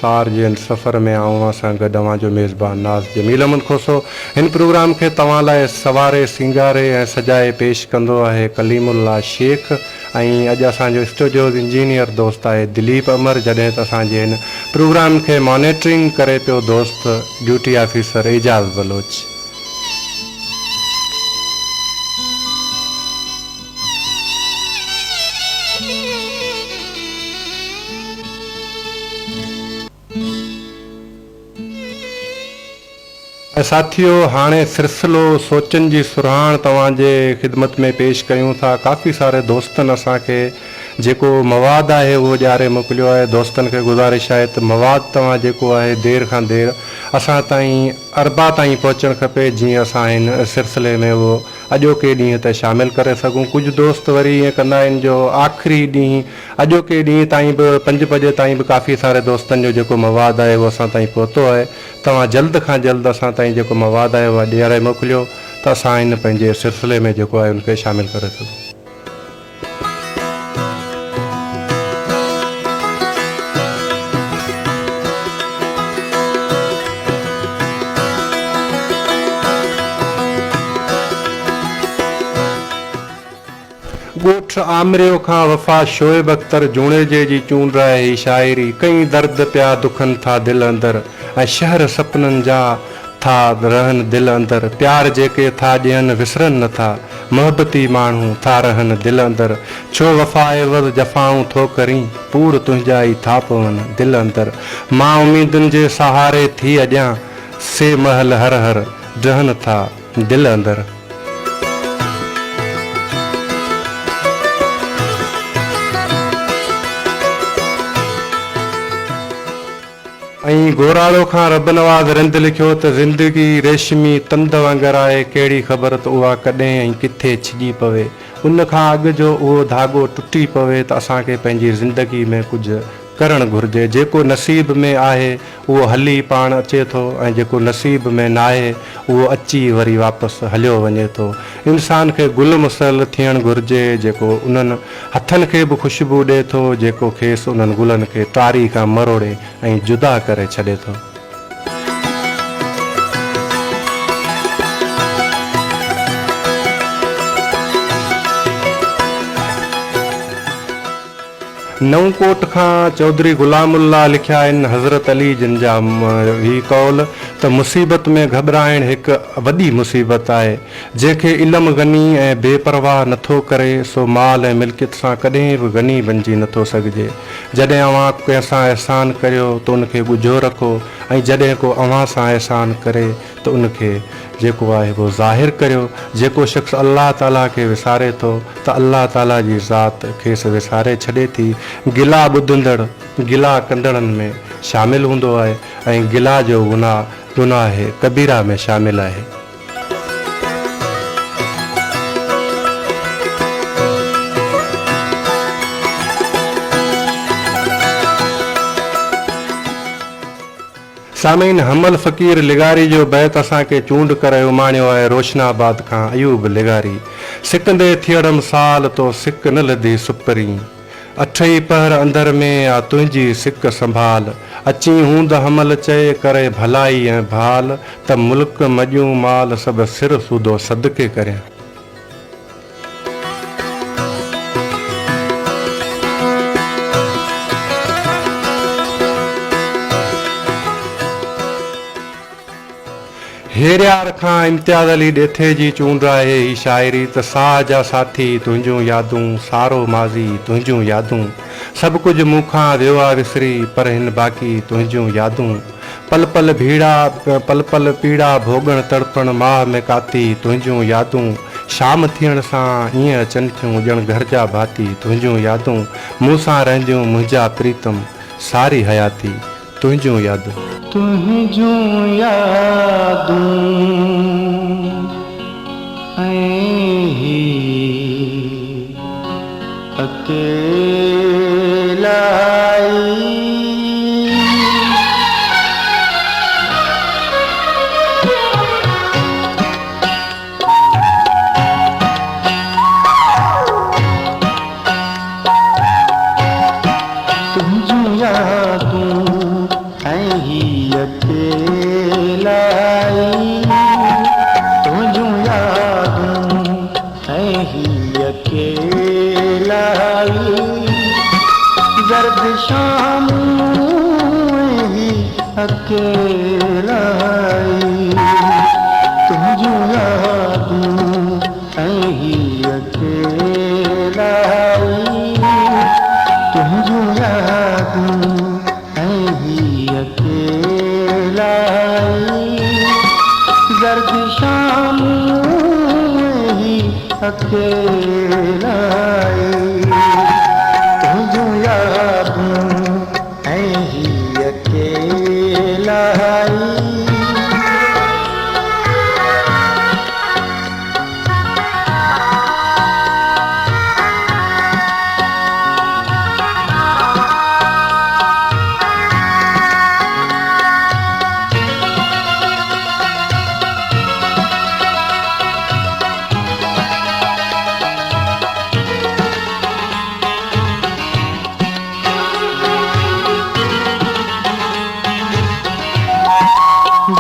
सार जे सफ़र में आऊं असां गॾु जो मेज़बान नाज़ जमील अहमद खोसो। हिन प्रोग्राम खे तव्हां लाइ सवारे सिंगारे ऐं सजाए पेश कंदो आहे कलीमुल्ला शेख ऐं अॼु असांजो स्टूडियो इंजीनियर दोस्त आहे दिलीप अमर, जॾहिं त असांजे हिन प्रोग्राम खे मॉनिटरिंग करे पियो दोस्त ड्यूटी ऑफिसर एजाज़ बलोच। साथियों, हाणे सिलसिलो सोचनि जी सुरहाण तव्हांजे ख़िदमत में पेश कयूं था। काफ़ी सारे दोस्तनि असांखे जेको मवाद आहे उहो ॾियारे मोकिलियो आहे। दोस्तनि खे गुज़ारिश आहे त मवाद तव्हां जेको आहे देरि खां देरि असां ताईं अरबा ताईं पहुचणु खपे, जीअं असां हिन सिलसिले में उहो अॼोके ॾींहं ते शामिलु करे सघूं। कुझु दोस्त वरी ईअं कंदा आहिनि जो आख़िरी ॾींहुं अॼोके ॾींहं ताईं बि 5 बजे ताईं बि काफ़ी सारे दोस्तनि जो जेको मवाद आहे उहो असां ताईं पहुतो आहे। तव्हां जल्द खां जल्द असां ताईं जेको मवाद आहे उहा ॾियारे मोकिलियो त असां हिन पंहिंजे सिलसिले में जेको आहे उनखे शामिलु करे सघूं। ॻोठ आमरियो खां वफ़ा शोएब अख्तर जूणेजे जी चूंड आहे ही शाइरी। कई दर्द पिया दुखनि था दिलि अंदरि ऐं शहर सपननि जा था रहनि दिलि अंदरि। प्यार जेके था ॾियनि विसरनि नथा, मोहबती माण्हू था रहनि दिलि अंदरि। छो वफ़ा एवज़ जफ़ाऊं थो करीं, पूर तुंहिंजा ई था पवनि दिलि अंदरि। मां उमीदुनि जे सहारे थी अॼां, से महल हर हर रहनि था दिलि अंदरि। ऐं गोराड़ो खां रब नवाज़ रिंद लिखियो त ज़िंदगी रेशमी तंद वांगुरु आहे, कहिड़ी ख़बर त उहा कॾहिं ऐं किथे छिॼी पवे। उन खां अॻु जो उहो धाॻो टुटी पवे त असांखे पंहिंजी ज़िंदगी में कुझु करणु घुरिजे। जेको नसीब में आहे उहो हली पाण अचे थो ऐं जेको नसीब में न आहे उहो अची वरी वापसि हलियो वञे थो। इंसान खे गुल मुसल थियणु घुरिजे, जेको उन्हनि हथनि खे बि ख़ुशबू ॾिए थो, जेको खेसि उन्हनि गुलनि खे टारी खां मरोड़े ऐं जुदा करे छॾे थो। नवकोट खां चौधरी गुलामुल्ला लिखिया आहिनि हज़रत अली जिन जा ही कौल त मुसीबत में घबराइणु हिकु वॾी मुसीबत आहे। जंहिंखे इल्मु गनी ऐं बेपरवाह नथो करे सो माल ऐं मिल्कियत सां कॾहिं बि गनी बणिजी नथो सघिजे। जॾहिं अव्हां कंहिंसां अहसान करियो त उनखे ॻुझो रखो ऐं जॾहिं को अव्हां सां अहसान करे त उनखे जेको आहे उहो ज़ाहिर करियो। जेको शख़्स अल्लाह ताला खे विसारे थो त अल्लाह ताला जी ज़ात खेसि विसारे छॾे थी। गिला ॿुधंदड़ गिला कंदड़नि में शामिलु हूंदो आहे ऐं गिला जो गुनाह कबीरा में शामिलु आहे। सामीन हमल फ़कीर लिगारी जो बैत असांखे चूंड करे उमाणियो आहे रोशनाबाद खां अयूब लिगारी। सिकंदे थियड़म साल तो सिक न लधी सुपरी, अठई पहर अंदर में आ तुंहिंजी सिक संभाल। अची हूंद हमल चए करे भलाई ऐं भाल, त मुल्क मॼूं माल सभु सिर सूदो सदके करियां। हेरियार खां इम्तियाज़ अली ॾेथे जी चूंड आहे ही शाइरी त साह जा साथी तुंहिंजूं यादूं, सारो माज़ी तुंहिंजूं यादूं। सभु कुझु मूंखां वियो आहे विसरी, पर हिन बाक़ी तुंहिंजूं यादूं। पल पल पीड़ा भोगण तड़पण माह में काती तुंहिंजूं यादूं। शाम थियण सां ईअं अचनि थियूं ॼण घर जा भाती तुंहिंजूं यादूं। मूंसां रहंदियूं मुंहिंजा प्रीतम, सारी हयाती तुंहिंजूं यादूं। तुंहिंजूं यादूं ही अकेलाई तुझू यादूं ऐ ही अकेलाई जर्द शाम ही अकेलाई तुझू यादूं ऐ ही अकेलाई तुझू यादूं ऐ ही अकेलाई जर्द शाम ही अकेलाई तुझू यादूं ऐ ही अकेलाई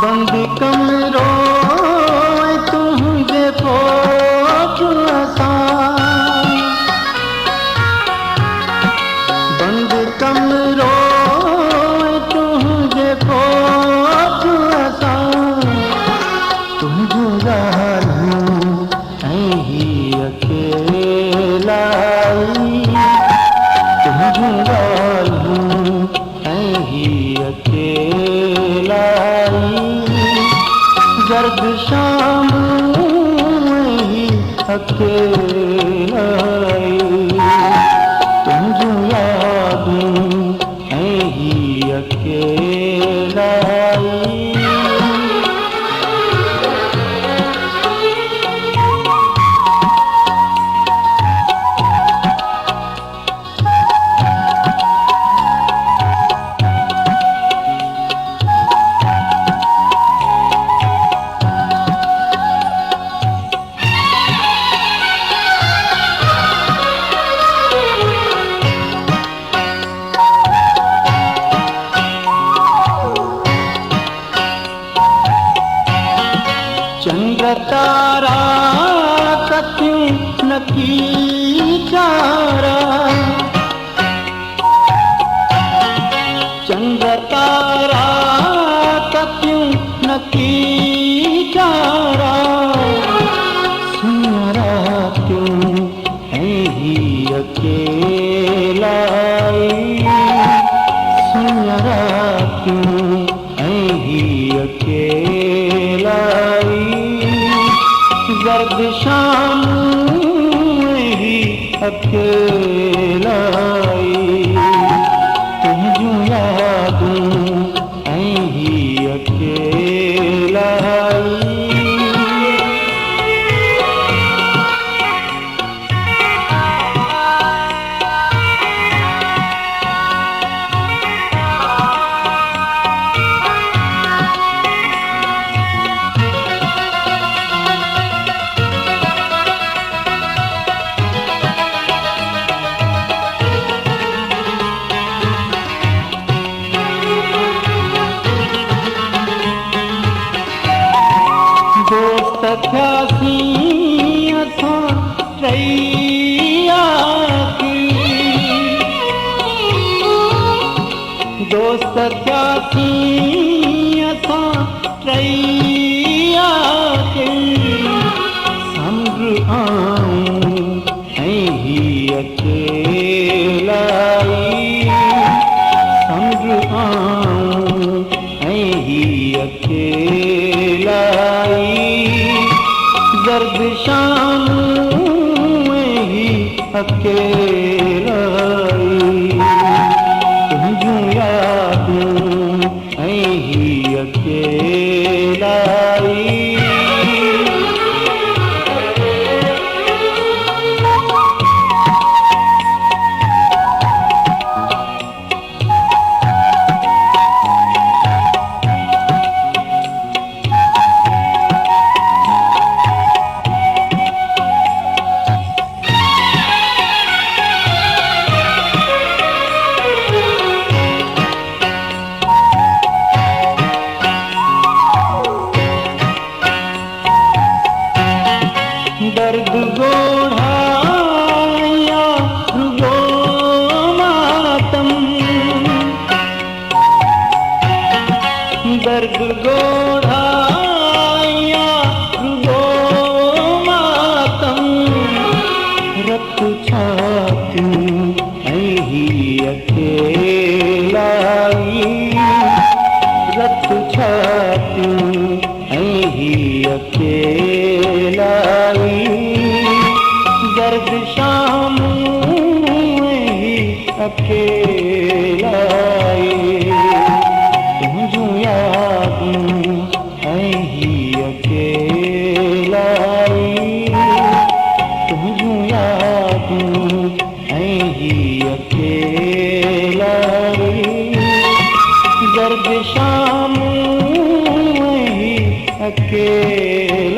बंद कमरों तुझे पोच असां बंद कमरों तुझे पोच असां तुझू ॻाल्हियूं ऐं ही अकेलाई तुझू ॻाल्हियूं ऐं ही अकेलाई जर्द शाम ही अकेलाई तुझू यादूं ऐ ही अकेलाई चंद्र तारा कथूं नकी चारा चंद्र तारा कथूं नकी चारा सुनरा क्यों ऐ ही अकेलाई सुनरा क्यों ऐ ही अकेलाई जर्द शाम ही अकेलाई तुझू यादूं ऐ ही अकेलाई दोस्त थियासीं असां टई दोस्त थियासीं असां टई समुंड आऊं ऐं ही अकेलाई समुंड आऊं ऐं ही अकेलाई जर्द शाम ही अकेलाई तुझू यादूं ऐं ही अकेलाई दर्द गोढ़ाया गो मातम रत छाती ही अकेलाई रत छाती ही अकेलाई दर्द शाम ही अकेलाई तुझू याद ही अकेलाई तुझू याद ही अकेलाई दर्द शाम ही अकेलाई